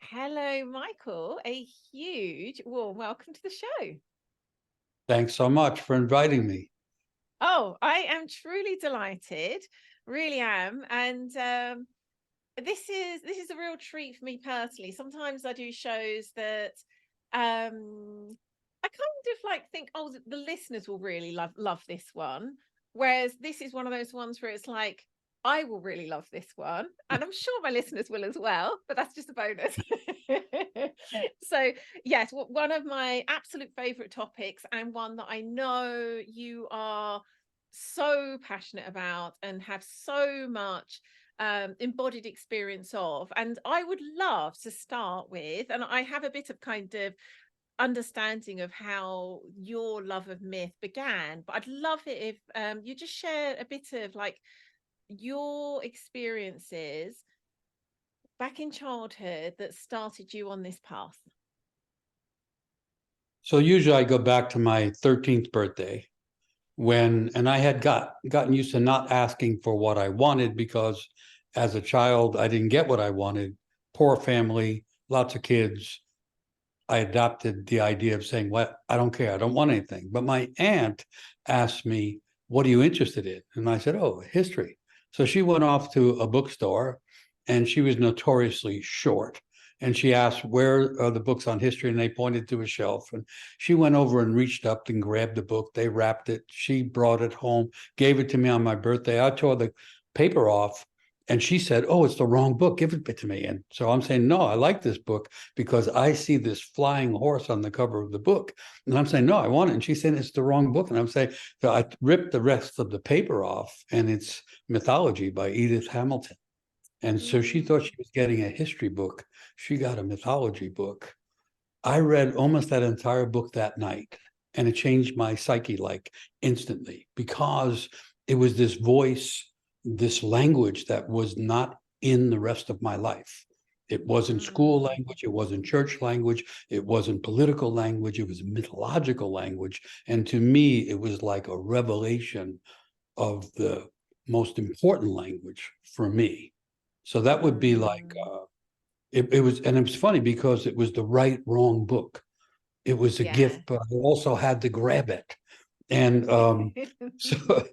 Hello, Michael. A huge warm welcome to the show. Thanks so much for inviting me. Oh, I am truly delighted, really am. And this is a real treat for me personally. Sometimes I do shows that I kind of like think, oh, the listeners will really love this one. Whereas this is one of those ones where it's like, I will really love this one, and I'm sure my listeners will as well, but that's just a bonus. So, yes, one of my absolute favorite topics, and one that I know you are so passionate about and have so much embodied experience of. And I would love to start with, and I have a bit of kind of understanding of how your love of myth began, but I'd love it if you just share a bit of like your experiences back in childhood that started you on this path. So usually I go back to my 13th birthday and I had gotten used to not asking for what I wanted because as a child I didn't get what I wanted. Poor family, lots of kids. I adopted the idea of saying, "What? I don't care. I don't want anything." But my aunt asked me, "What are you interested in?" And I said, "Oh, history." So she went off to a bookstore and she was notoriously short. And she asked, "Where are the books on history?" And they pointed to a shelf. And she went over and reached up and grabbed the book. They wrapped it. She brought it home, gave it to me on my birthday. I tore the paper off and she said, "Oh, it's the wrong book. Give it to me." And so I'm saying, "No, I like this book because I see this flying horse on the cover of the book." And I'm saying, "No, I want it." And she's saying, "It's the wrong book." And I'm saying, so I ripped the rest of the paper off, and it's Mythology by Edith Hamilton. And so she thought Mm. she was getting a history book. She got a mythology book. I read almost that entire book that night, and it changed my psyche like instantly because it was this voice, this language that was not in the rest of my life. It wasn't school Mm. language, it wasn't church language, it wasn't political language, it was mythological language. And to me, it was like a revelation of the most important language for me. So that would be like Mm. it was, and it was funny because it was the right wrong book. It was a Yeah. gift, but I also had to grab it. And so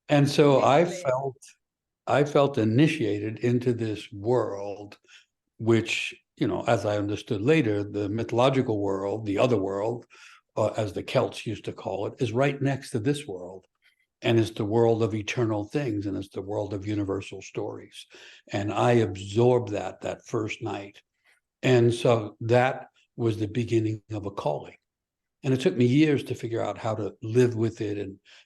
and so Literally. I felt initiated into this world, which, as I understood later, the mythological world, the other world, as the Celts used to call it, is right next to this world. And it's the world of eternal things, and it's the world of universal stories. And I absorbed that first night. And so that was the beginning of a calling. And it took me years to figure out how to live with it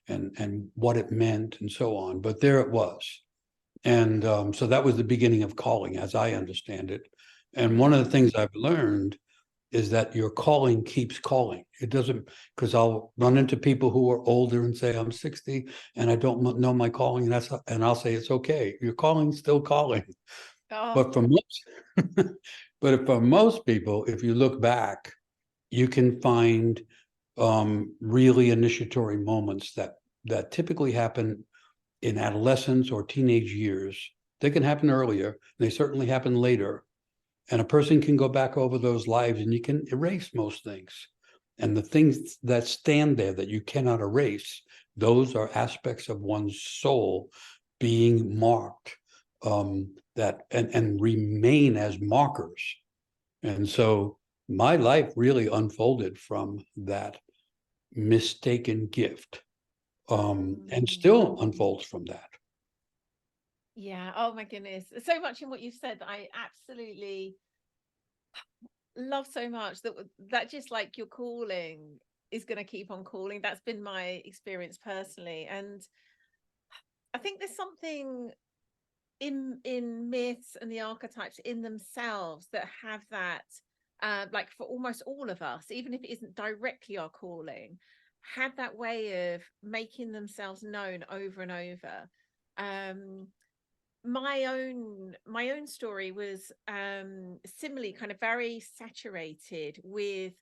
and what it meant and so on. But there it was. And so that was the beginning of calling, as I understand it. And one of the Mm. things I've learned is that your calling keeps calling. It doesn't, because I'll run into people who are older and say, "I'm 60 and I don't know my calling." And I'll say, "It's okay. Your calling's still calling." Oh. But for most, but for most people, if you look back, you can find really initiatory moments that typically happen in adolescence or teenage years. They can happen earlier. They certainly happen later. And a person can go back over those lives and you can erase most things. And the things that stand there that you cannot erase, those are aspects of one's soul being marked, that and remain as markers. And so my life really unfolded from that mistaken gift, and Mm. still unfolds from that. Yeah. Oh my goodness. So much in what you've said that I absolutely love so much, that just like your calling is going to keep on calling. That's been my experience personally. And I think there's something in myths and the archetypes in themselves that have that like for almost all of us, even if it isn't directly our calling, have that way of making themselves known over and over. um my own story was similarly kind of very saturated with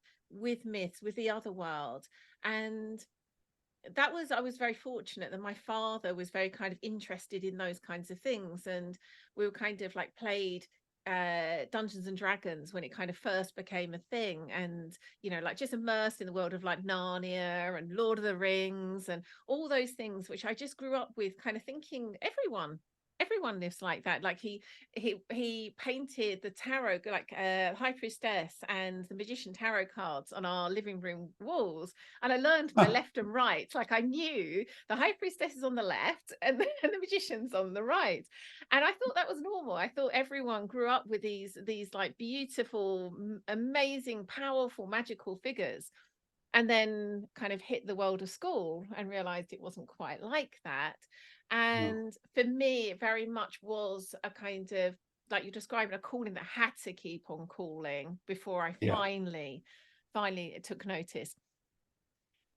myths, with the other world. And I was very fortunate that my father was very kind of interested in those kinds of things, and we were kind of like played Dungeons and Dragons when it kind of first became a thing, and like just immersed in the world of like Narnia and Lord of the Rings and all those things, which I just grew up with, kind of thinking everyone lives like that. Like he painted the tarot, like High Priestess and the Magician tarot cards on our living room walls, and I learned my left and right. Like I knew the High Priestess is on the left and the Magician's on the right, and I thought that was normal. I thought everyone grew up with these like beautiful, amazing, powerful, magical figures, and then kind of hit the world of school and realized it wasn't quite like that. And for me, it very much was a kind of, like you're describing, a calling that had to keep on calling before I Yeah. finally took notice.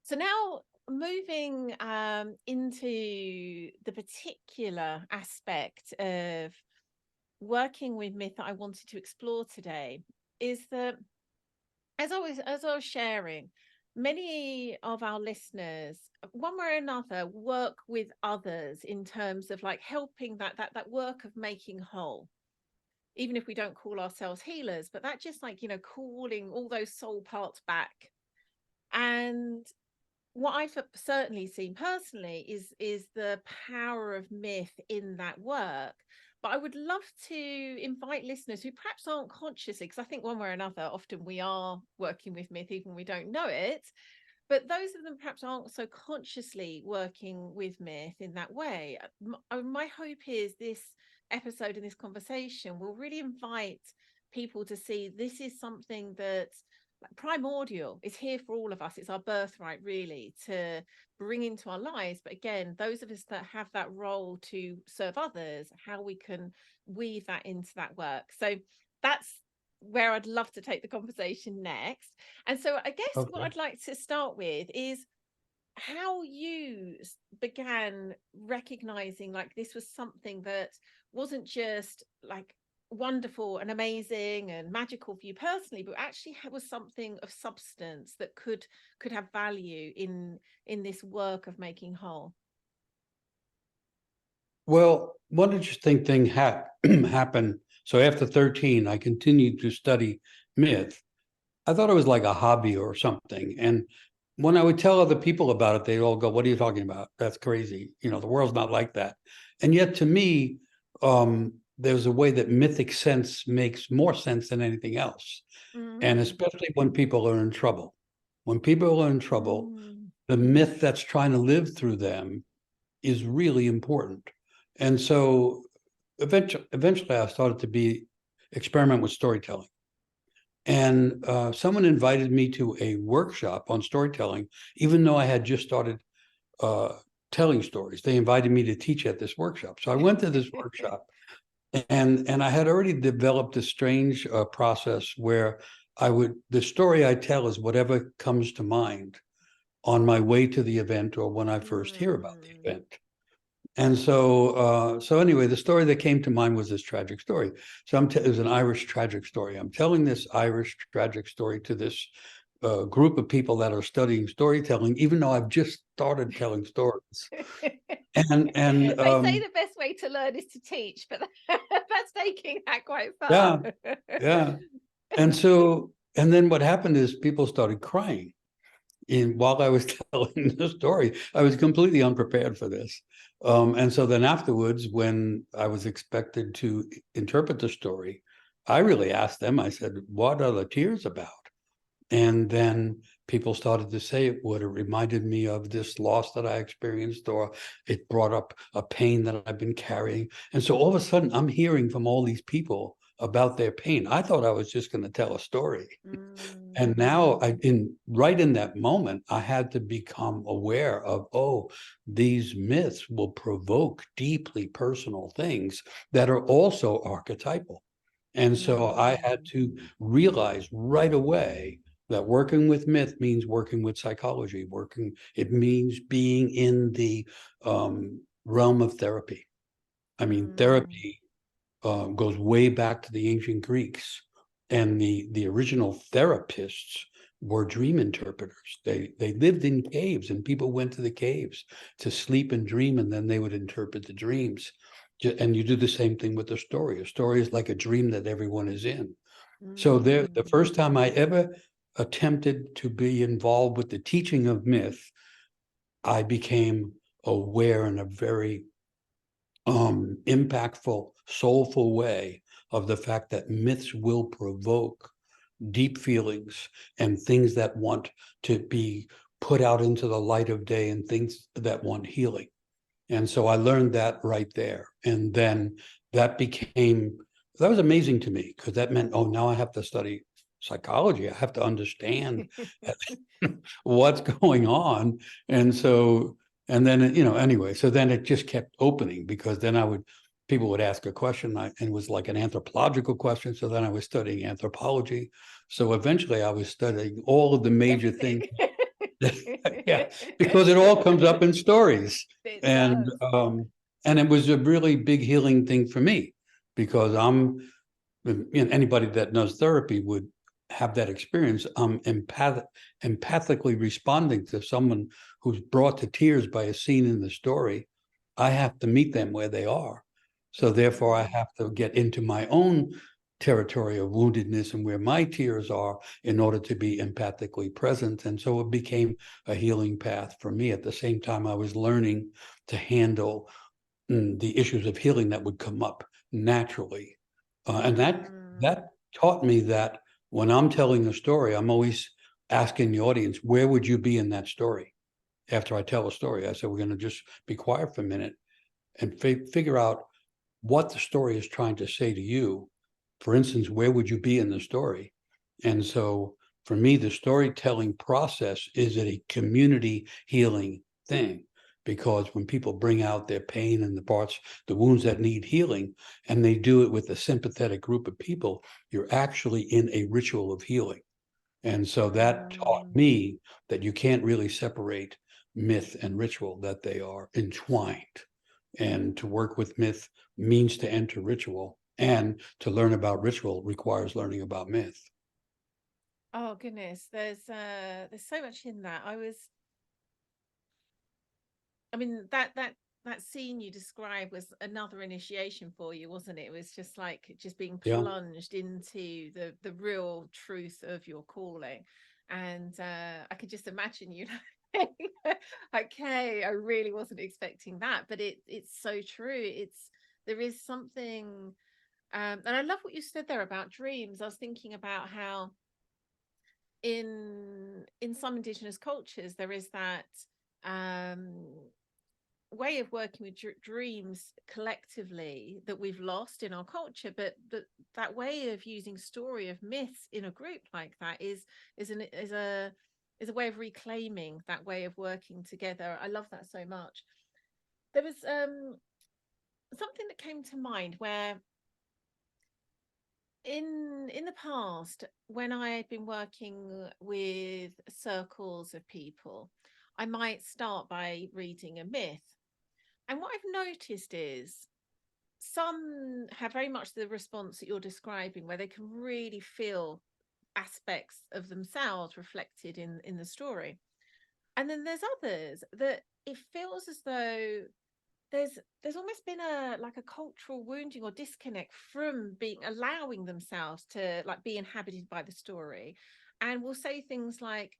So now moving into the particular aspect of working with myth that I wanted to explore today is that, as I was sharing, many of our listeners, one way or another, work with others in terms of like helping that work of making whole. Even if we don't call ourselves healers, but that just like, calling all those soul parts back. And what I've certainly seen personally is the power of myth in that work. But I would love to invite listeners who perhaps aren't consciously, because I think one way or another, often we are working with myth, even when we don't know it. But those of them perhaps aren't so consciously working with myth in that way. My hope is this episode and this conversation will really invite people to see this is something that primordial, is here for all of us. It's our birthright, really, to bring into our lives. But again, those of us that have that role to serve others, how we can weave that into that work. So that's where I'd love to take the conversation next. And so I guess what I'd like to start with is how you began recognizing like this was something that wasn't just like wonderful and amazing and magical for you personally, but actually was something of substance that could have value in this work of making whole. Well, one interesting thing happened. So after 13, I continued to study myth. I thought it was like a hobby or something. And when I would tell other people about it, they'd all go, "What are you talking about? That's crazy. The world's not like that." And yet to me, there's a way that mythic sense makes more sense than anything else. And especially when people are in trouble. When people are in trouble, the myth that's trying to live through them is really important. And so eventually I started to experiment with storytelling. And someone invited me to a workshop on storytelling, even though I had just started telling stories. They invited me to teach at this workshop. So I went to this workshop, and I had already developed a strange process where the story I tell is whatever comes to mind on my way to the event or when I first hear about the event. And so anyway, the story that came to mind was this tragic story. So it was an Irish tragic story. I'm telling this Irish tragic story to this group of people that are studying storytelling, even though I've just started telling stories. And they say the best way to learn is to teach, but that's taking that quite far. Yeah. And then what happened is people started crying. While I was telling the story, I was completely unprepared for this. And so then afterwards, when I was expected to interpret the story, I really asked them, I said, "What are the tears about?" And then people started to say it reminded me of this loss that I experienced, or it brought up a pain that I've been carrying. And so all of a sudden, I'm hearing from all these people about their pain. I thought I was just going to tell a story. And now right in that moment, I had to become aware of, these myths will provoke deeply personal things that are also archetypal. And so I had to realize right away that working with myth means working with psychology, it means being in the realm of therapy. I mean, therapy goes way back to the ancient Greeks. And the original therapists were dream interpreters. They lived in caves, and people went to the caves to sleep and dream, and then they would interpret the dreams. And you do the same thing with the story. A story is like a dream that everyone is in. So the first time I ever attempted to be involved with the teaching of myth, I became aware in a very impactful, soulful way of the fact that myths will provoke deep feelings and things that want to be put out into the light of day and things that want healing. And so I learned that right there. And then that was amazing to me, because that meant, oh, now I have to study psychology. I have to understand what's going on. And so, and then, anyway, so then it just kept opening, because then people would ask a question, and it was like an anthropological question. So then I was studying anthropology. So eventually I was studying all of the major things. Yeah, because it all comes up in stories. And it was a really big healing thing for me, because anybody that knows therapy would have that experience. I'm empathically responding to someone who's brought to tears by a scene in the story. I have to meet them where they are. So therefore I have to get into my own territory of woundedness and where my tears are in order to be empathically present. And so it became a healing path for me. At the same time, I was learning to handle the issues of healing that would come up naturally. And that taught me that when I'm telling a story, I'm always asking the audience, where would you be in that story? After I tell a story, I said, we're going to just be quiet for a minute and figure out what the story is trying to say to you. For instance, where would you be in the story? And so for me, the storytelling process is a community healing thing, because when people bring out their pain and the wounds that need healing, and they do it with a sympathetic group of people, you're actually in a ritual of healing. And so that taught me that you can't really separate myth and ritual, that they are entwined. And to work with myth means to enter ritual, and to learn about ritual requires learning about myth. Oh goodness, there's so much in that. I mean, that scene you described was another initiation for you, wasn't it? It was just like just being plunged into the real truth of your calling. And I could just imagine you okay, I really wasn't expecting that, but it's so true. There is something, and I love what you said there about dreams. I was thinking about how in some indigenous cultures there is that way of working with dreams collectively that we've lost in our culture, but that way of using story of myths in a group like that is a way of reclaiming that way of working together. I love that so much. There was something that came to mind where in the past, when I had been working with circles of people, I might start by reading a myth. And what I've noticed is some have very much the response that you're describing, where they can really feel aspects of themselves reflected in the story. And then there's others that it feels as though there's almost been a cultural wounding or disconnect from allowing themselves to like be inhabited by the story, and will say things like,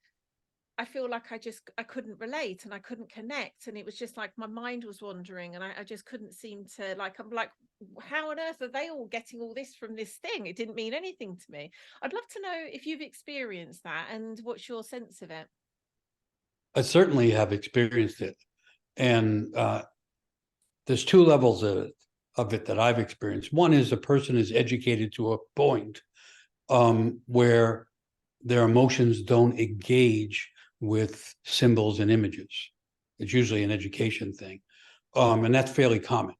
I feel like I couldn't relate and I couldn't connect, and it was just like my mind was wandering, and I just couldn't seem to, like, I'm like, how on earth are they all getting all this from this thing? It didn't mean anything to me. I'd love to know if you've experienced that and what's your sense of it. I certainly have experienced it. And there's two levels of it that I've experienced. One is a person is educated to a point where their emotions don't engage with symbols and images. It's usually an education thing. And that's fairly common.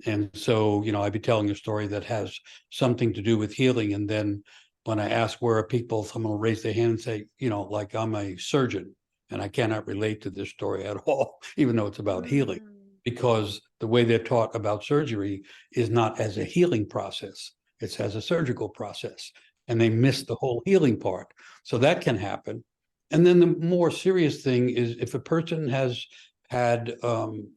And so, I'd be telling a story that has something to do with healing. And then when I ask where are people, someone will raise their hand and say, like, I'm a surgeon and I cannot relate to this story at all, even though it's about healing, because the way they're taught about surgery is not as a healing process, it's as a surgical process. And they miss the whole healing part. So that can happen. And then the more serious thing is if a person has had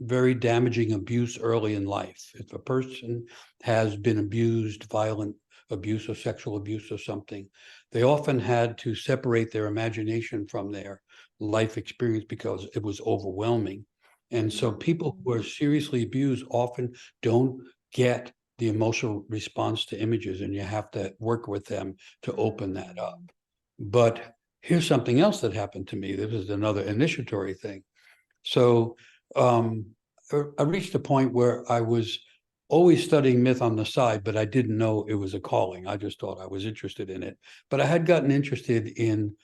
very damaging abuse early in life. If a person has been abused, violent abuse or sexual abuse or something, they often had to separate their imagination from their life experience because it was overwhelming. And so people who are seriously abused often don't get the emotional response to images, and you have to work with them to open that up. But here's something else that happened to me. This is another initiatory thing. So I reached a point where I was always studying myth on the side, but I didn't know it was a calling. I just thought I was interested in it. But I had gotten interested in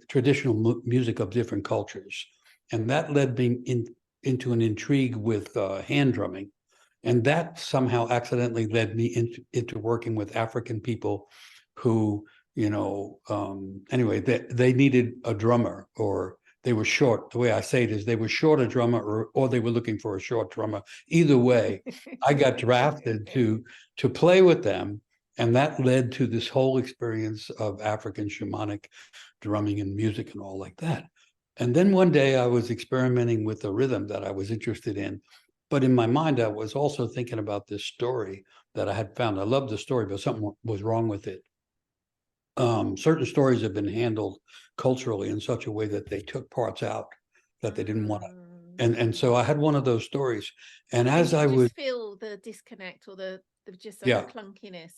traditional music of different cultures. And that led me into an intrigue with hand drumming. And that somehow accidentally led me into working with African people who, anyway, they needed a drummer, or they were short. The way I say it is they were short a drummer, or they were looking for a short drummer. Either way, I got drafted to play with them. And that led to this whole experience of African shamanic drumming and music and all like that. And then one day I was experimenting with a rhythm that I was interested in. But in my mind, I was also thinking about this story that I had found. I loved the story, but something was wrong with it. Certain stories have been handled culturally in such a way that they took parts out that they didn't want to. And so I had one of those stories. And as I would feel the disconnect or the just like Yeah. a clunkiness.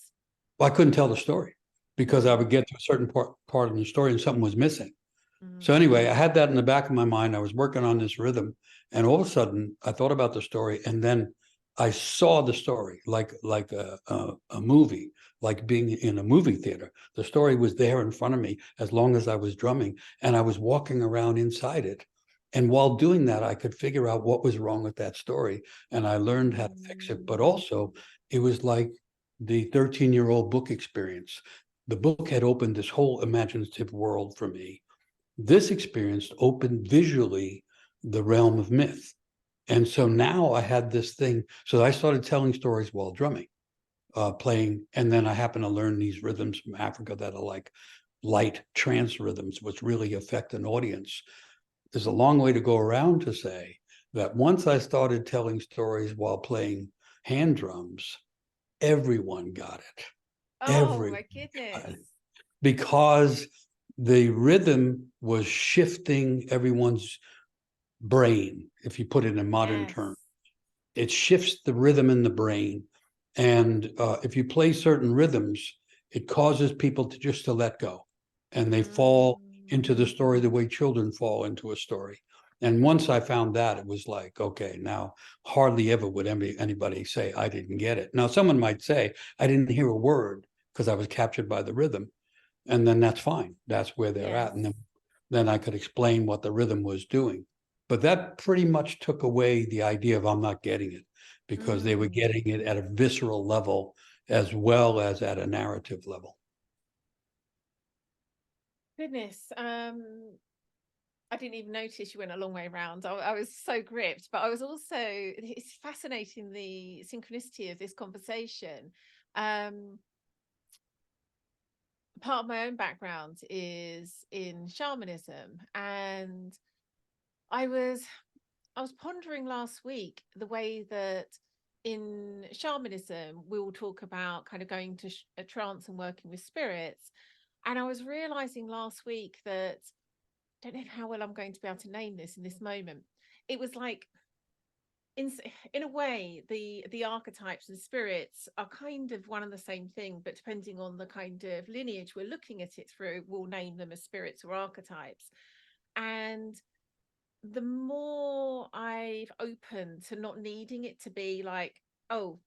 I couldn't tell the story because I would get to a certain part of the story and something was missing. So anyway, I had that in the back of my mind. I was working on this rhythm, and all of a sudden I thought about the story, and then I saw the story like a movie, like being in a movie theater. The story was there in front of me as long as I was drumming, and I was walking around inside it. And while doing that, I could figure out what was wrong with that story, and I learned how to fix it. But also, it was like the 13-year-old book experience. The book had opened this whole imaginative world for me. This experience opened visually the realm of myth. And so now I had this thing. So I started telling stories while drumming, playing. And then I happened to learn these rhythms from Africa that are like light trance rhythms, which really affect an audience. There's a long way to go around to say that once I started telling stories while playing hand drums, everyone got it. Oh my goodness. Because the rhythm was shifting everyone's brain, if you put it in modern terms. It shifts the rhythm in the brain. And if you play certain rhythms, it causes people to let go. And they fall into the story the way children fall into a story. And once I found that, it was like, okay, now hardly ever would anybody say I didn't get it. Now, someone might say, I didn't hear a word because I was captured by the rhythm. And then that's fine. That's where they're at. And then I could explain what the rhythm was doing. But that pretty much took away the idea of I'm not getting it, because they were getting it at a visceral level as well as at a narrative level. Goodness. I didn't even notice you went a long way around. I was so gripped, but I was also, it's fascinating the synchronicity of this conversation. Part of my own background is in shamanism, and I was pondering last week the way that in shamanism we will talk about kind of going to a trance and working with spirits, and I was realizing last week that I don't know how well I'm going to be able to name this in this moment. It was like in a way the archetypes and spirits are kind of one and the same thing, but depending on the kind of lineage we're looking at it through, we'll name them as spirits or archetypes. And the more I've opened to not needing it to be like, oh,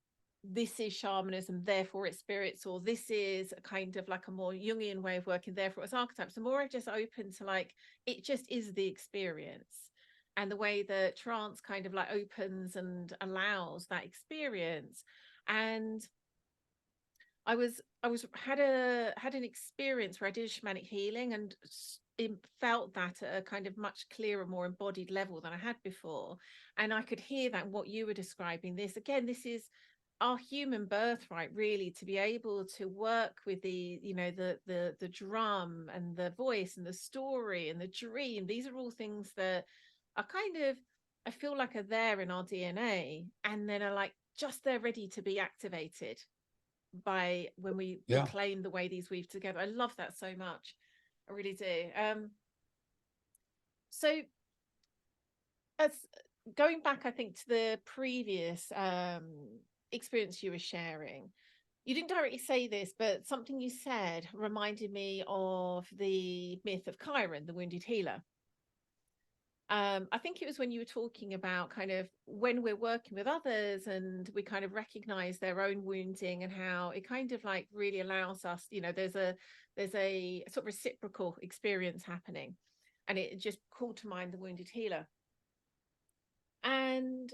this is shamanism, therefore it's spirits, or this is a kind of like a more Jungian way of working, therefore it's archetypes, the more I've just opened to like, it just is the experience. And the way that trance kind of like opens and allows that experience. And I had an experience where I did shamanic healing, and it felt that at a kind of much clearer, more embodied level than I had before. And I could hear that what you were describing. This again, this is our human birthright, really, to be able to work with the drum and the voice and the story and the dream. These are all things that are kind of I feel like are there in our DNA, and then are like just they're ready to be activated by when we claim the way these weave together. I love that so much. I really do. So as going back, I think, to the previous experience you were sharing, you didn't directly say this, but something you said reminded me of the myth of Chiron, the wounded healer. I think it was when you were talking about kind of when we're working with others and we kind of recognize their own wounding and how it kind of like really allows us, you know, there's a sort of reciprocal experience happening. And it just called to mind the wounded healer. And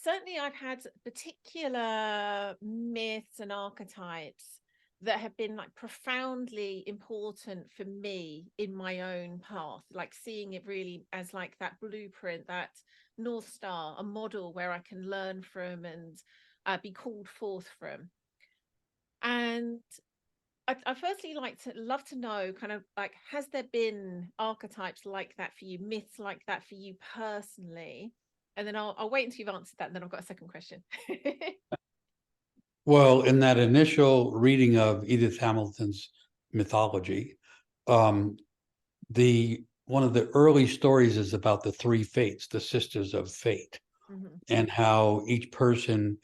certainly I've had particular myths and archetypes that have been like profoundly important for me in my own path, like seeing it really as like that blueprint, that North Star, a model where I can learn from and be called forth from. And I firstly love to know kind of like, has there been archetypes like that for you, myths like that for you personally? And then I'll wait until you've answered that, and then I've got a second question. Well, in that initial reading of Edith Hamilton's mythology, one of the early stories is about the three fates, the sisters of fate, and how each person,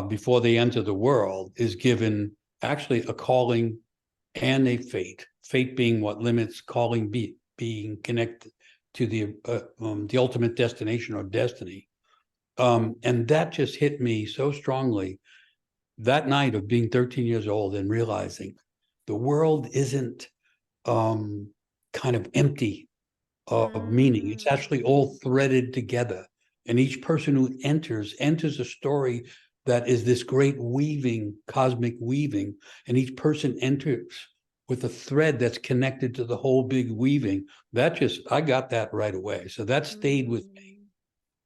before they enter the world, is given actually a calling and a fate. Fate being what limits calling being connected to the ultimate destination or destiny. And that just hit me so strongly that night of being 13 years old and realizing the world isn't kind of empty of meaning. It's actually all threaded together. And each person who enters a story that is this great weaving, cosmic weaving. And each person enters with a thread that's connected to the whole big weaving. I got that right away. So that stayed with me.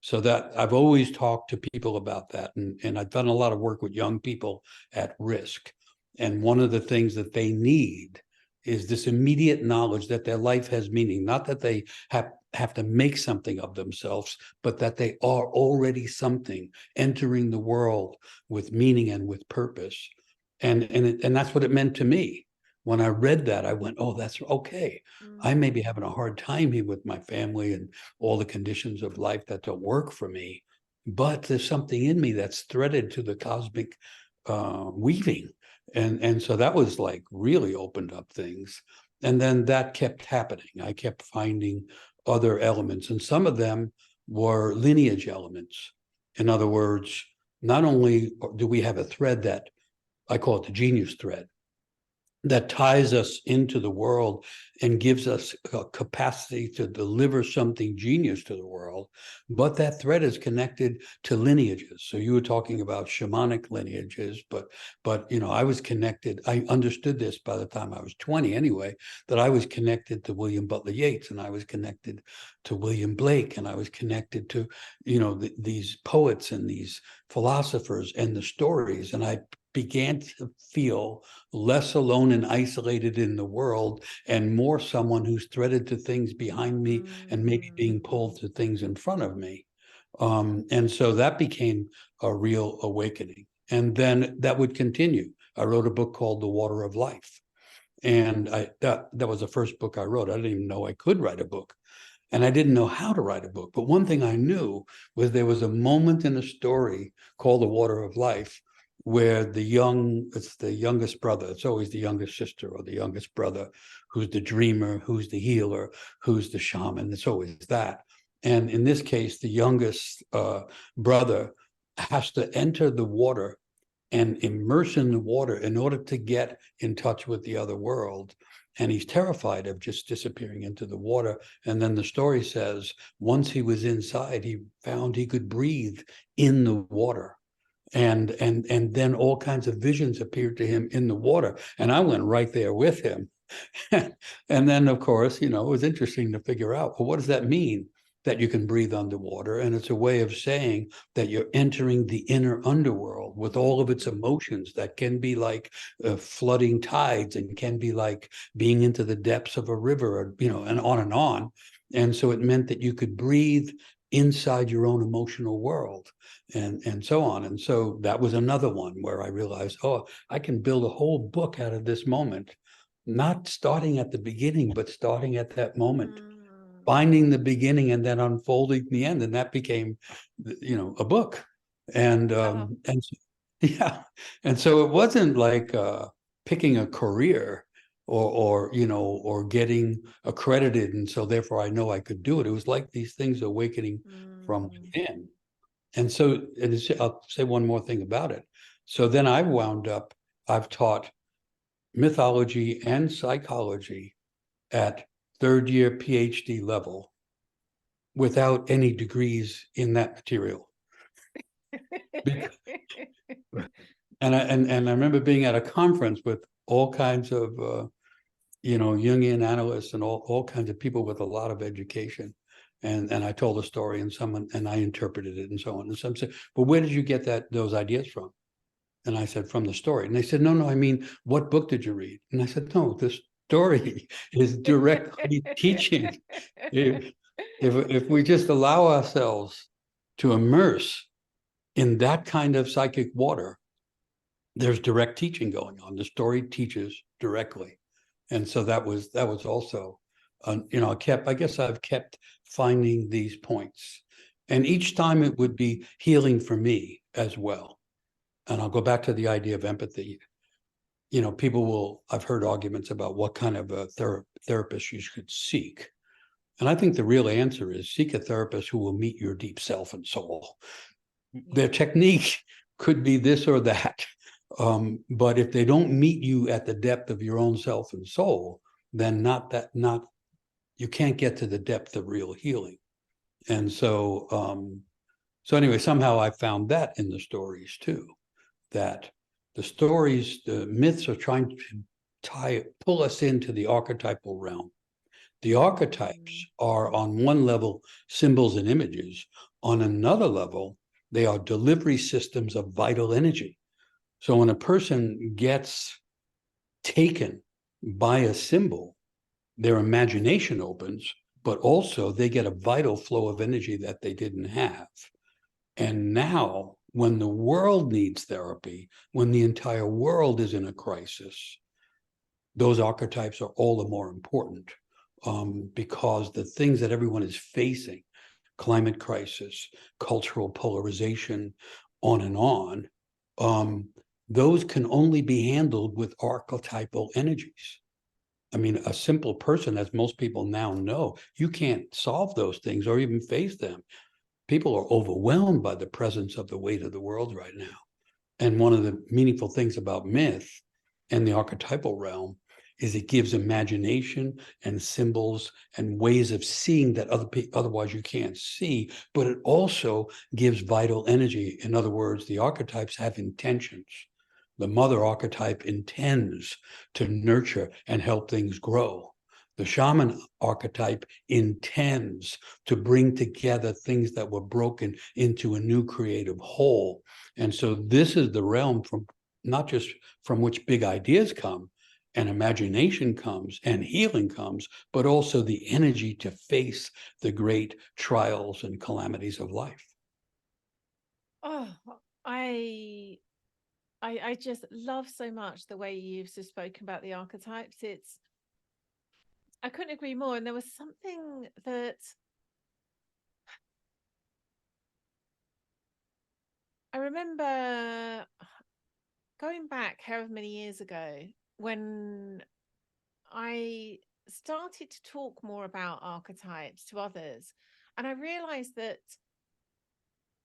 So that I've always talked to people about that. And I've done a lot of work with young people at risk. And one of the things that they need is this immediate knowledge that their life has meaning, not that they have to make something of themselves, but that they are already something entering the world with meaning and with purpose. And that's what it meant to me. When I read that, I went, oh, that's okay. I may be having a hard time here with my family and all the conditions of life that don't work for me, but there's something in me that's threaded to the cosmic weaving. And so that was like really opened up things. And then that kept happening. I kept finding other elements, and some of them were lineage elements. In other words, not only do we have a thread that I call it the genius thread, that ties us into the world and gives us a capacity to deliver something genius to the world. But that thread is connected to lineages. So you were talking about shamanic lineages, but I was connected. I understood this by the time I was 20 anyway, that I was connected to William Butler Yeats, and I was connected to William Blake, and I was connected to, these poets and these philosophers and the stories. And I began to feel less alone and isolated in the world, and more someone who's threaded to things behind me and maybe being pulled to things in front of me. And so that became a real awakening. And then that would continue. I wrote a book called The Water of Life. And that was the first book I wrote. I didn't even know I could write a book. And I didn't know how to write a book. But one thing I knew was there was a moment in a story called The Water of Life where it's the youngest brother, it's always the youngest sister or the youngest brother, who's the dreamer, who's the healer, who's the shaman. It's always that. And in this case, the youngest brother has to enter the water and immerse in the water in order to get in touch with the other world. And he's terrified of just disappearing into the water. And then the story says, once he was inside, he found he could breathe in the water. And then all kinds of visions appeared to him in the water. And I went right there with him. And then, of course, it was interesting to figure out, well, what does that mean, that you can breathe underwater? And it's a way of saying that you're entering the inner underworld with all of its emotions that can be like flooding tides, and can be like being into the depths of a river, and on and on. And so it meant that you could breathe inside your own emotional world, and so on. And so that was another one where I realized, oh, I can build a whole book out of this moment, not starting at the beginning, but starting at that moment, finding the beginning and then unfolding the end. And that became, a book. And yeah. And so it wasn't like picking a career or getting accredited, and so therefore I know I could do it. It was like these things awakening from within. And so, I'll say one more thing about it. So then I've taught mythology and psychology at third year PhD level without any degrees in that material. And I remember being at a conference with all kinds of Jungian analysts and all kinds of people with a lot of education. And I told a story and I interpreted it and so on. And some said, well, where did you get those ideas from? And I said, from the story. And they said, no, I mean, what book did you read? And I said, no, the story is directly teaching. If we just allow ourselves to immerse in that kind of psychic water, there's direct teaching going on. The story teaches directly. And so that was also, I've kept finding these points. And each time it would be healing for me as well. And I'll go back to the idea of empathy. I've heard arguments about what kind of a therapist you should seek. And I think the real answer is seek a therapist who will meet your deep self and soul. Their technique could be this or that. But if they don't meet you at the depth of your own self and soul, then you can't get to the depth of real healing. And so anyway, somehow I found that in the stories too, that the myths are trying to pull us into the archetypal realm. The archetypes are on one level symbols and images. On another level, they are delivery systems of vital energy. So when a person gets taken by a symbol, their imagination opens, but also they get a vital flow of energy that they didn't have. And now, when the world needs therapy, when the entire world is in a crisis, those archetypes are all the more important, because the things that everyone is facing, climate crisis, cultural polarization, on and on, those can only be handled with archetypal energies. I mean, a simple person, as most people now know, you can't solve those things or even face them. People are overwhelmed by the presence of the weight of the world right now. And one of the meaningful things about myth and the archetypal realm is it gives imagination and symbols and ways of seeing that otherwise you can't see, but it also gives vital energy. In other words, the archetypes have intentions. The mother archetype intends to nurture and help things grow. The shaman archetype intends to bring together things that were broken into a new creative whole. And so this is the realm from not just from which big ideas come and imagination comes and healing comes, but also the energy to face the great trials and calamities of life. Oh, I just love so much the way you've just spoken about the archetypes. I couldn't agree more. And there was something that I remember going back however many years ago when I started to talk more about archetypes to others. And I realized that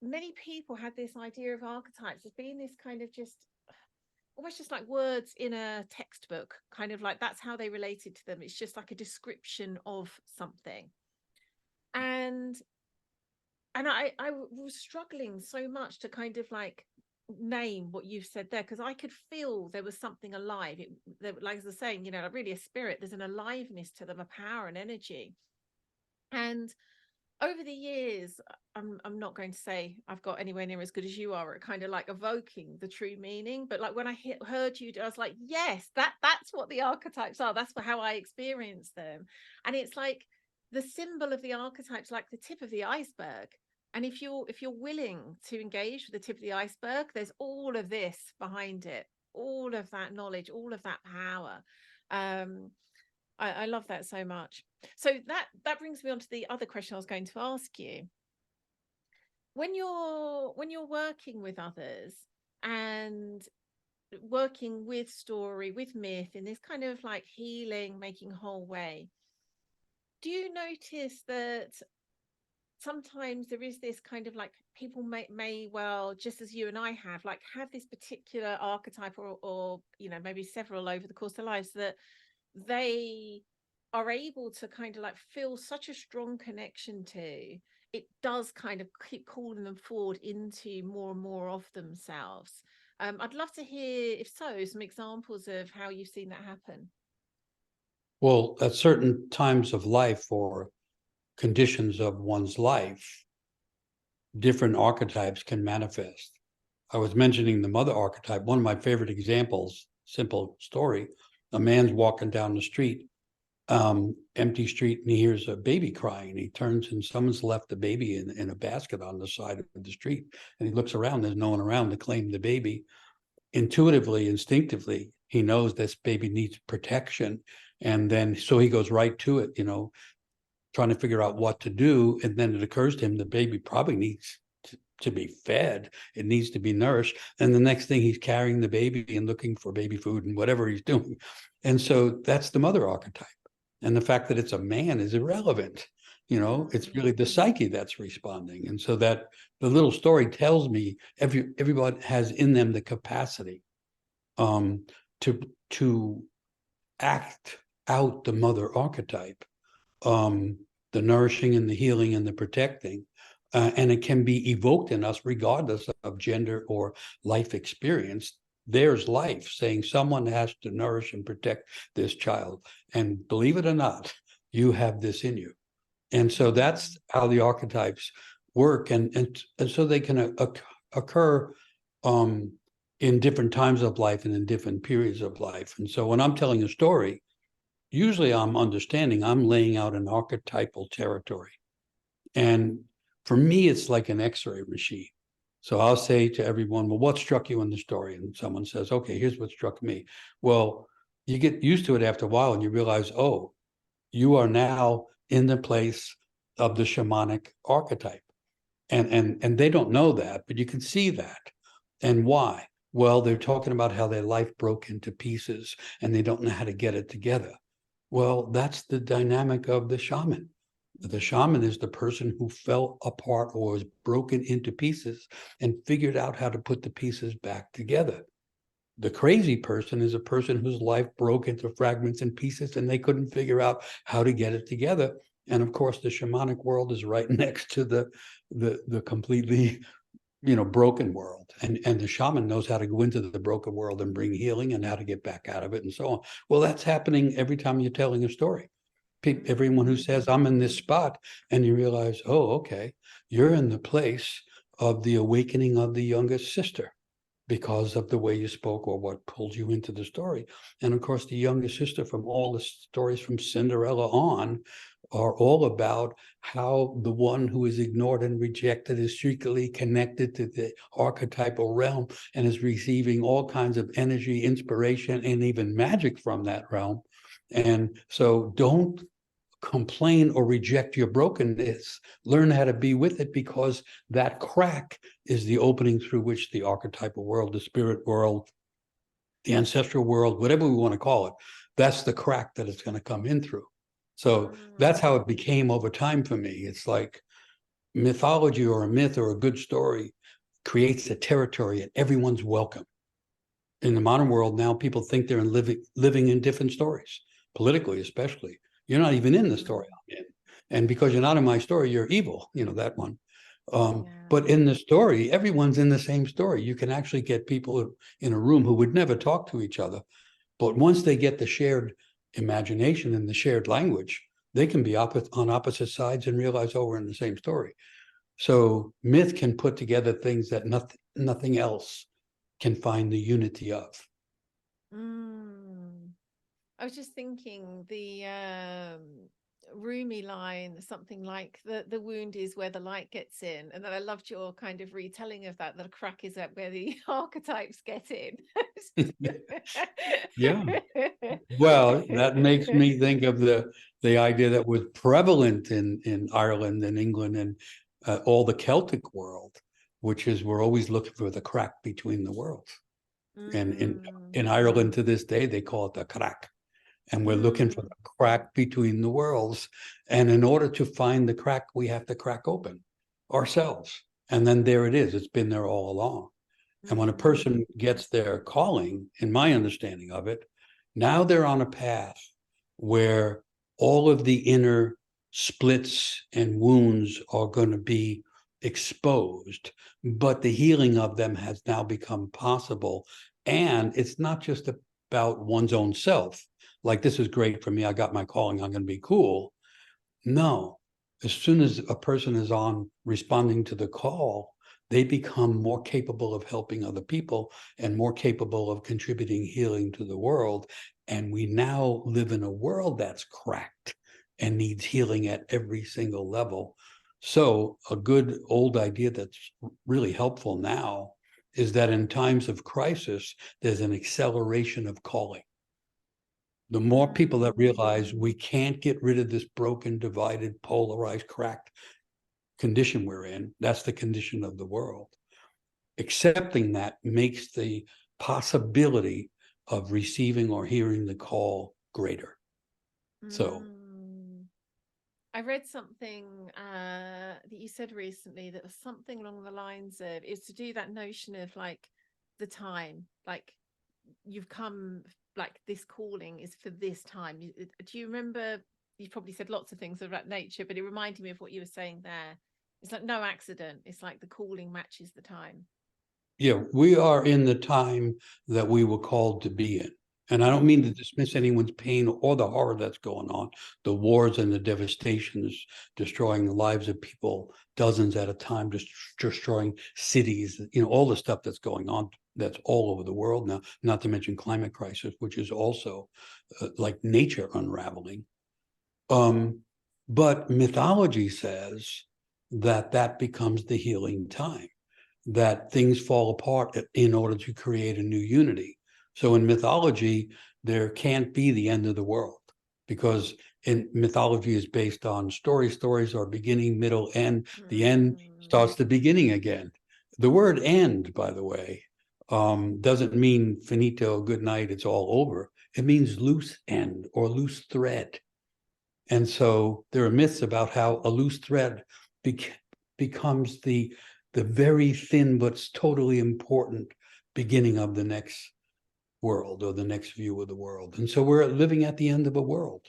many people had this idea of archetypes as being this kind of just almost just like words in a textbook, kind of like that's how they related to them. It's just like a description of something. And I was struggling so much to kind of like name what you've said there, because I could feel there was something alive. Like as I was saying, like really a spirit, there's an aliveness to them, a power and energy. And over the years, I'm not going to say I've got anywhere near as good as you are at kind of like evoking the true meaning, but like when I heard you, I was like, yes, that's what the archetypes are. That's how I experience them. And it's like the symbol of the archetype's like the tip of the iceberg. And if you're willing to engage with the tip of the iceberg, there's all of this behind it, all of that knowledge, all of that power. I love that so much. So that brings me on to the other question I was going to ask you. When you're working with others and working with story, with myth, in this kind of like healing, making whole way, do you notice that sometimes there is this kind of like people may well, just as you and I have this particular archetype or maybe several over the course of their lives, that they are able to kind of like feel such a strong connection to, it does kind of keep calling them forward into more and more of themselves. I'd love to hear, if so, some examples of how you've seen that happen. Well, at certain times of life or conditions of one's life, different archetypes can manifest. I was mentioning the mother archetype. One of my favorite examples, simple story, a man's walking down the street, empty street, and he hears a baby crying. He turns and someone's left the baby in a basket on the side of the street. And he looks around, there's no one around to claim the baby. Intuitively, instinctively, he knows this baby needs protection. And then, so he goes right to it, trying to figure out what to do. And then it occurs to him the baby probably needs to be fed. It needs to be nourished. And the next thing, he's carrying the baby and looking for baby food and whatever he's doing. And so that's the mother archetype. And the fact that it's a man is irrelevant. It's really the psyche that's responding. And so that the little story tells me everyone has in them the capacity to act out the mother archetype, the nourishing and the healing and the protecting. And it can be evoked in us regardless of gender or life experience. There's life saying someone has to nourish and protect this child. And believe it or not, you have this in you. And so that's how the archetypes work. And so they can occur in different times of life and in different periods of life. And so when I'm telling a story, usually I'm laying out an archetypal territory. And for me, it's like an X-ray machine. So I'll say to everyone, well, what struck you in the story? And someone says, okay, here's what struck me. Well, you get used to it after a while and you realize, oh, you are now in the place of the shamanic archetype. And they don't know that, but you can see that. And why? Well, they're talking about how their life broke into pieces and they don't know how to get it together. Well, that's the dynamic of the shaman. The shaman is the person who fell apart or was broken into pieces and figured out how to put the pieces back together. The crazy person is a person whose life broke into fragments and pieces and they couldn't figure out how to get it together. And of course, the shamanic world is right next to the completely broken world. And the shaman knows how to go into the broken world and bring healing and how to get back out of it and so on. Well, that's happening every time you're telling a story. Everyone who says, I'm in this spot, and you realize, oh, okay, you're in the place of the awakening of the youngest sister because of the way you spoke or what pulled you into the story. And of course, the youngest sister, from all the stories from Cinderella on, are all about how the one who is ignored and rejected is secretly connected to the archetypal realm and is receiving all kinds of energy, inspiration, and even magic from that realm. And so don't complain or reject your brokenness. Learn how to be with it, because that crack is the opening through which the archetypal world, the spirit world, the ancestral world, whatever we want to call it, that's the crack that it's going to come in through. So that's how it became over time for me. It's like mythology or a myth or a good story creates a territory and everyone's welcome. In the modern world now, people think they're living in different stories, politically especially. You're not even in the story I'm in. And because you're not in my story, you're evil, that one. But in the story, everyone's in the same story. You can actually get people in a room who would never talk to each other. But once they get the shared imagination and the shared language, they can be on opposite sides and realize, oh, we're in the same story. So myth can put together things that nothing else can find the unity of. I was just thinking Rumi line, something like the wound is where the light gets in. And then I loved your kind of retelling of that, the crack is at where the archetypes get in. Yeah. Well, that makes me think of the idea that was prevalent in Ireland and England and all the Celtic world, which is we're always looking for the crack between the worlds. And in Ireland to this day, they call it the crack. And we're looking for the crack between the worlds. And in order to find the crack, we have to crack open ourselves. And then there it is. It's been there all along. And when a person gets their calling, in my understanding of it, now they're on a path where all of the inner splits and wounds are going to be exposed, but the healing of them has now become possible. And it's not just about one's own self. Like, this is great for me. I got my calling. I'm going to be cool. No, as soon as a person is on responding to the call, they become more capable of helping other people and more capable of contributing healing to the world. And we now live in a world that's cracked and needs healing at every single level. So a good old idea that's really helpful now is that in times of crisis, there's an acceleration of calling. The more people that realize we can't get rid of this broken, divided, polarized, cracked condition we're in, that's the condition of the world. Accepting that makes the possibility of receiving or hearing the call greater. So I read something that you said recently that was something along the lines of, is to do that notion of like the time, like you've come, like this calling is for this time. Do you remember, you probably said lots of things of that nature, but it reminded me of what you were saying there. It's like no accident. It's like the calling matches the time. Yeah, we are in the time that we were called to be in. And I don't mean to dismiss anyone's pain or the horror that's going on, the wars and the devastations, destroying the lives of people, dozens at a time, just destroying cities, all the stuff that's going on, that's all over the world now, not to mention climate crisis, which is also like nature unraveling. But mythology says that becomes the healing time, that things fall apart in order to create a new unity. So in mythology, there can't be the end of the world, because in mythology is based on stories. Stories are beginning, middle, end. The end starts the beginning again. The word end, by the way, doesn't mean finito, good night, it's all over. It means loose end or loose thread. And so there are myths about how a loose thread becomes the very thin but totally important beginning of the next world or the next view of the world. And so we're living at the end of a world,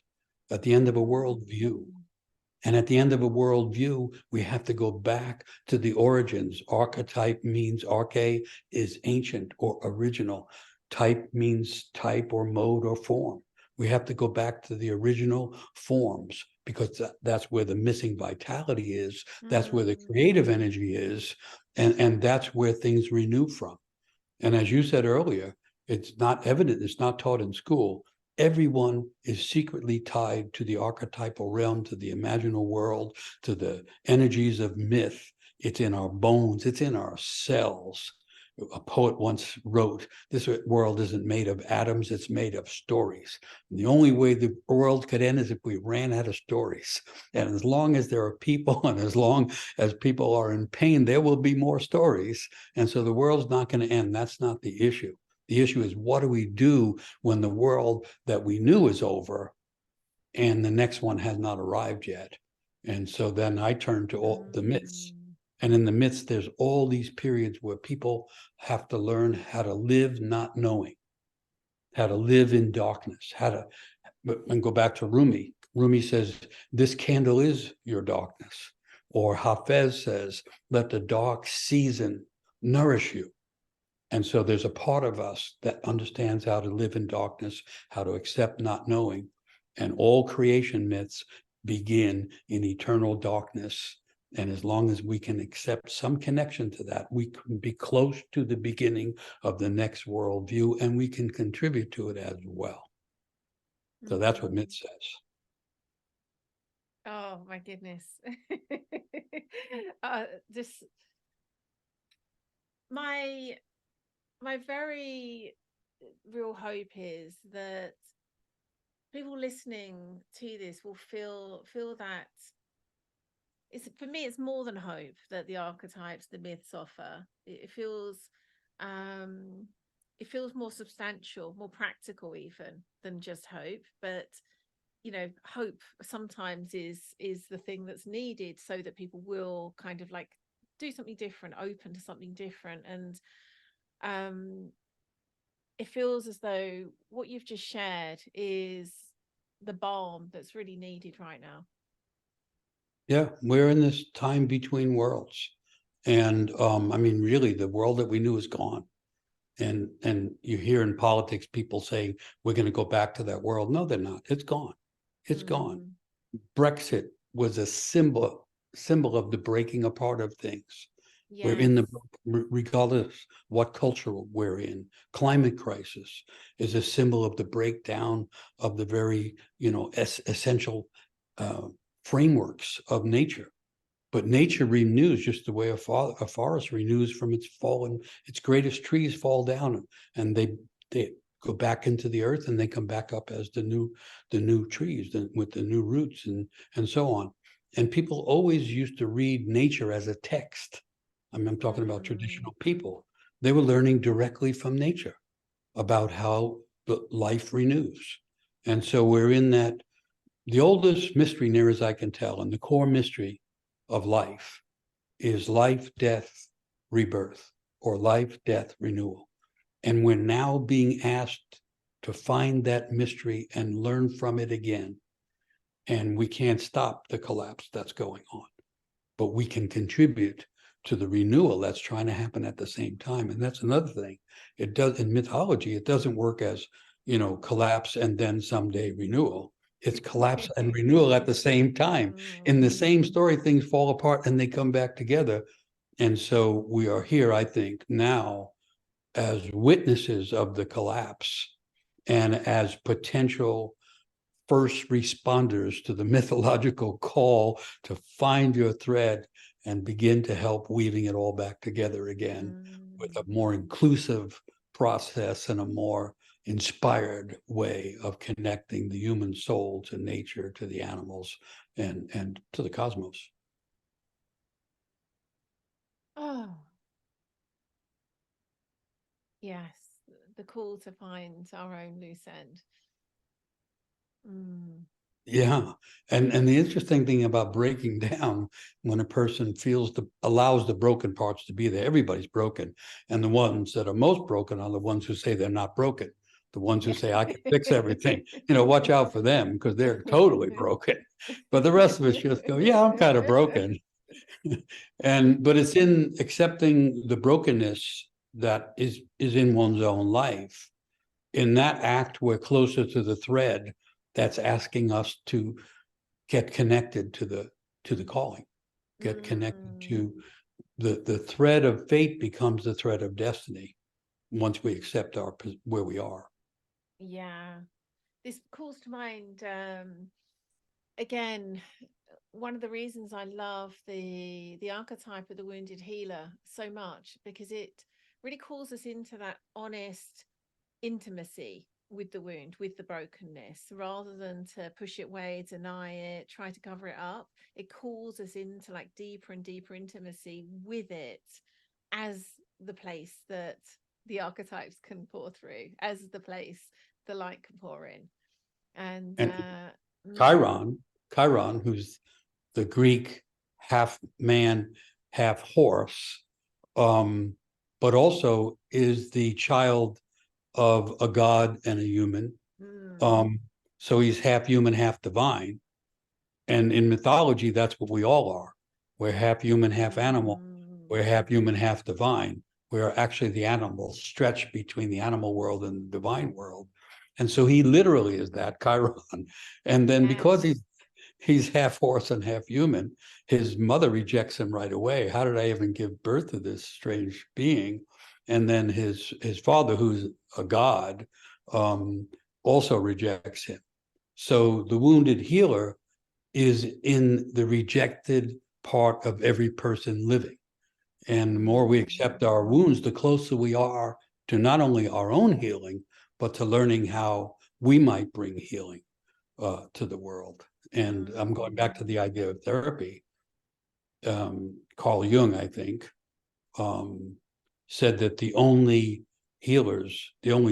at the end of a world view. And at the end of a world view, we have to go back to the origins. Archetype means arche is ancient or original. Type means type or mode or form. We have to go back to the original forms, because that's where the missing vitality is. That's where the creative energy is. And that's where things renew from. And as you said earlier, it's not evident, it's not taught in school. Everyone is secretly tied to the archetypal realm, to the imaginal world, to the energies of myth. It's in our bones, it's in our cells. A poet once wrote, this world isn't made of atoms, it's made of stories. And the only way the world could end is if we ran out of stories. And as long as there are people, and as long as people are in pain, there will be more stories. And so the world's not going to end. That's not the issue. The issue is, what do we do when the world that we knew is over and the next one has not arrived yet? And so then I turn to all the myths. And in the myths, there's all these periods where people have to learn how to live not knowing, how to live in darkness, and go back to Rumi. Rumi says, this candle is your darkness. Or Hafez says, let the dark season nourish you. And so there's a part of us that understands how to live in darkness, how to accept not knowing. And all creation myths begin in eternal darkness. And as long as we can accept some connection to that, we can be close to the beginning of the next worldview, and we can contribute to it as well. So that's what myth says. Oh my goodness. Just my very real hope is that people listening to this will feel that it's, for me, it's more than hope that the archetypes, the myths offer. Um it feels more substantial, more practical even than just hope. But hope sometimes is the thing that's needed so that people will kind of like do something different, open to something different. And um it feels as though what you've just shared is the balm that's really needed right now. Yeah, we're in this time between worlds. And I mean, really, the world that we knew is gone. And you hear in politics people saying we're going to go back to that world. No, they're not. It's gone. It's gone. Mm, Brexit was a symbol of the breaking apart of things. We're yes. in the, regardless what culture we're in. Climate crisis is a symbol of the breakdown of the very, essential uh, frameworks of nature. But nature renews just the way a forest renews from its fallen. Its greatest trees fall down, and they go back into the earth, and they come back up as the new trees with the new roots and so on. And people always used to read nature as a text. I mean, I'm talking about Mm, traditional people. They were learning directly from nature about how the life renews. And so we're in that, the oldest mystery, near as I can tell, and the core mystery of life is life, death, rebirth, or life, death, renewal. And we're now being asked to find that mystery and learn from it again. And we can't stop the collapse that's going on, but we can contribute to the renewal that's trying to happen at the same time. And that's another thing. It does, in mythology, it doesn't work as, collapse and then someday renewal. It's collapse and renewal at the same time. In the mm. same story, things fall apart and they come back together. And so we are here, I think, now as witnesses of the collapse and as potential first responders to the mythological call to find your thread and begin to help weaving it all back together again with a Mm. more inclusive process and a more inspired way of connecting the human soul to nature, to the animals, and to the cosmos. Oh, yes. The call to find our own loose end. Mm. Yeah. And the interesting thing about breaking down, when a person allows the broken parts to be there, everybody's broken. And the ones that are most broken are the ones who say they're not broken. The ones who Yeah. say I can fix everything. Watch out for them because they're totally broken. But the rest of us just go, yeah, I'm kind of broken. But it's in accepting the brokenness that is in one's own life. In that act, we're closer to the thread that's asking us to get connected to the calling, get connected Mm. to the thread of fate becomes the thread of destiny once we accept where we are. Yeah. This calls to mind again, one of the reasons I love the archetype of the wounded healer so much, because it really calls us into that honest intimacy with the wound, with the brokenness, rather than to push it away, deny it, try to cover it up. It calls us into like deeper and deeper intimacy with it as the place that the archetypes can pour through, as the place the light can pour in. And And mm, Chiron, who's the Greek half man, half horse, but also is the child of a god and a human. mm, Um, so he's half human, half divine. And in mythology, that's what we all are. We're half human, half animal. We're half mm, human, half divine. We are actually the animal stretched between the animal world and the divine world. And so he literally is that Chiron. And then yes. because he's half horse and half human, his mother rejects him right away. How did I even give birth to this strange being? And then his father, who's a god, um, also rejects him. So the wounded healer is in the rejected part of every person living. And the more we accept our wounds, the closer we are to not only our own healing, but to learning how we might bring healing to the world. And I'm going back to the idea of therapy. Carl Jung, I think, said that the only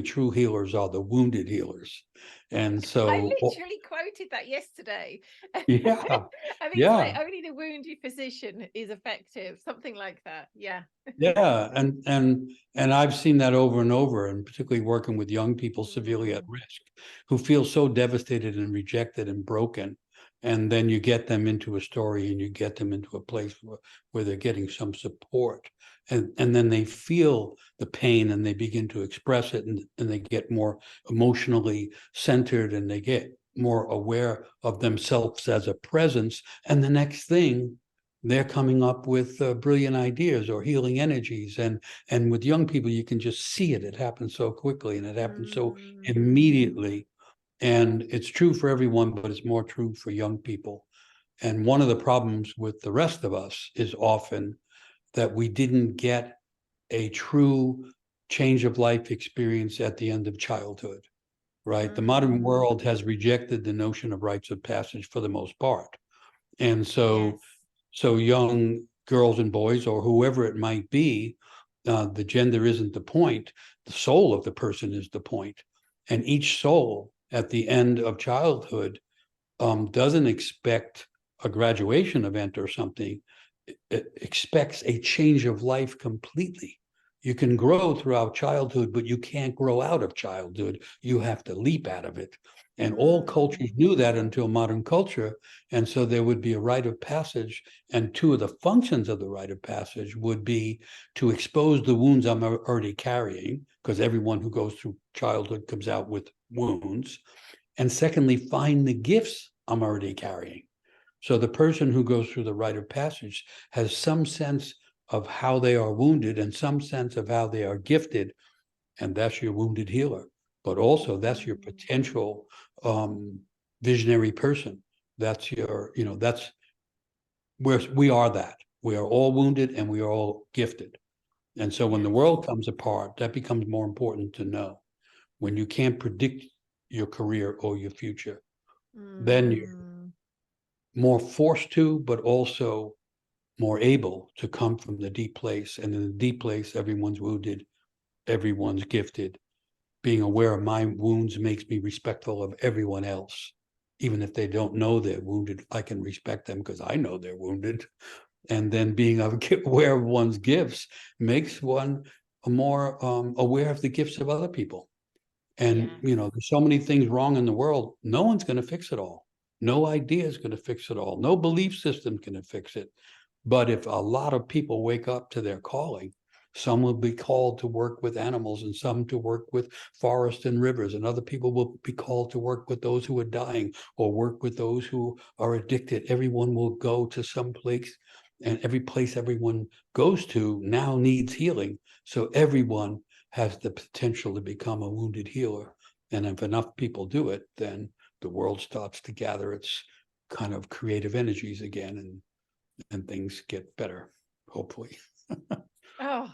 true healers are the wounded healers. And so I literally quoted that yesterday. yeah, I think it's like yeah, only the wounded physician is effective, something like that. Yeah. yeah. And I've seen that over and over, and particularly working with young people severely at risk who feel so devastated and rejected and broken. And then you get them into a story and you get them into a place where they're getting some support. And then they feel the pain and they begin to express it, and they get more emotionally centered, and they get more aware of themselves as a presence. And the next thing, they're coming up with brilliant ideas or healing energies. And with young people, you can just see it. It happens so quickly and it happens so immediately. And it's true for everyone, but it's more true for young people. And one of the problems with the rest of us is often that we didn't get a true change of life experience at the end of childhood, right? The modern world has rejected the notion of rites of passage for the most part. And so young girls and boys, or whoever it might be, the gender isn't the point. The soul of the person is the point. And each soul at the end of childhood doesn't expect a graduation event or something. It expects a change of life completely. You can grow throughout childhood, but you can't grow out of childhood. You have to leap out of it. And all cultures knew that until modern culture. And so there would be a rite of passage. And two of the functions of the rite of passage would be to expose the wounds I'm already carrying, because everyone who goes through childhood comes out with wounds. And secondly, find the gifts I'm already carrying. So the person who goes through the rite of passage has some sense of how they are wounded and some sense of how they are gifted. And that's your wounded healer. But also that's your potential visionary person. That's your, that's where we are that. We are all wounded and we are all gifted. And so when the world comes apart, that becomes more important to know. When you can't predict your career or your future, then you're more forced to, but also more able to come from the deep place. And in the deep place, everyone's wounded, everyone's gifted. Being aware of my wounds makes me respectful of everyone else. Even if they don't know they're wounded, I can respect them because I know they're wounded. And then being aware of one's gifts makes one more aware of the gifts of other people. And, there's so many things wrong in the world. No one's going to fix it all. No idea is going to fix it all. No belief system can fix it. But if a lot of people wake up to their calling, some will be called to work with animals and some to work with forests and rivers, and other people will be called to work with those who are dying or work with those who are addicted. Everyone will go to some place, and every place everyone goes to now needs healing. So everyone has the potential to become a wounded healer. And if enough people do it, then the world starts to gather its kind of creative energies again, and things get better, hopefully. Oh,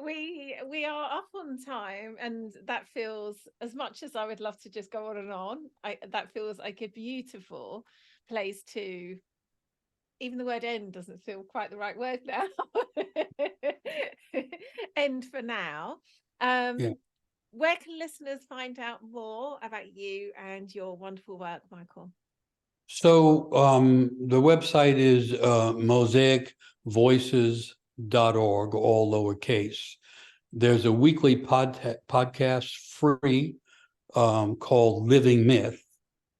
we are up on time, and that feels, as much as I would love to just go on and on, that feels like a beautiful place to, even the word end doesn't feel quite the right word now. End for now. Yeah. Where can listeners find out more about you and your wonderful work, Michael? So the website is Mosaic Voices.org, all lowercase. There's a weekly podcast free called Living Myth,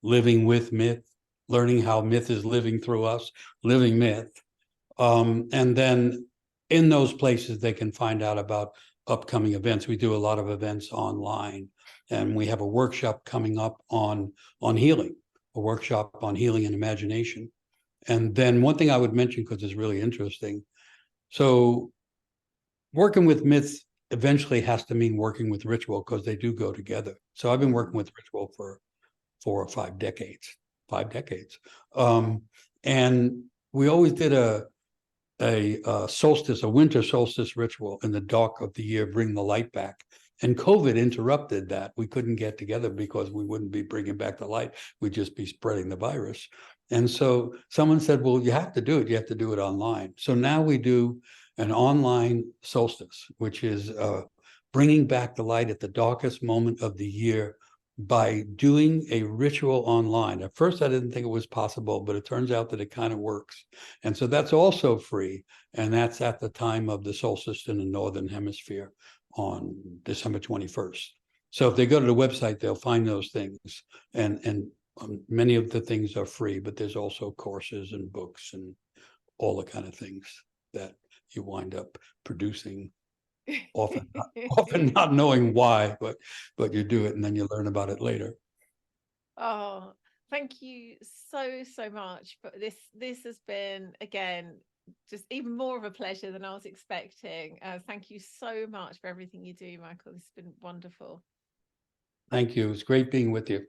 Living with Myth, learning how myth is living through us, Living Myth. And then in those places, they can find out about upcoming events. We do a lot of events online, and we have a workshop coming up on healing, a workshop on healing and imagination. And then one thing I would mention, because it's really interesting. So working with myths eventually has to mean working with ritual, because they do go together. So I've been working with ritual for 4 or 5 decades. 5 decades. And we always did a solstice, a winter solstice ritual in the dark of the year, bring the light back. And COVID interrupted that. We couldn't get together because we wouldn't be bringing back the light. We'd just be spreading the virus. And so someone said, well, you have to do it. You have to do it online. So now we do an online solstice, which is bringing back the light at the darkest moment of the year by doing a ritual online. At first, I didn't think it was possible, but it turns out that it kind of works. And so that's also free. And that's at the time of the solstice in the Northern Hemisphere on December 21st. So if they go to the website, they'll find those things. And many of the things are free, but there's also courses and books and all the kind of things that you wind up producing. Often not knowing why, but you do it and then you learn about it later. Oh, thank you so much. But this has been, again, just even more of a pleasure than I was expecting. Thank you so much for everything you do, Michael. This has been wonderful. Thank you. It's great being with you.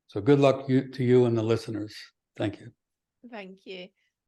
So good luck to you and the listeners. Thank you. Thank you.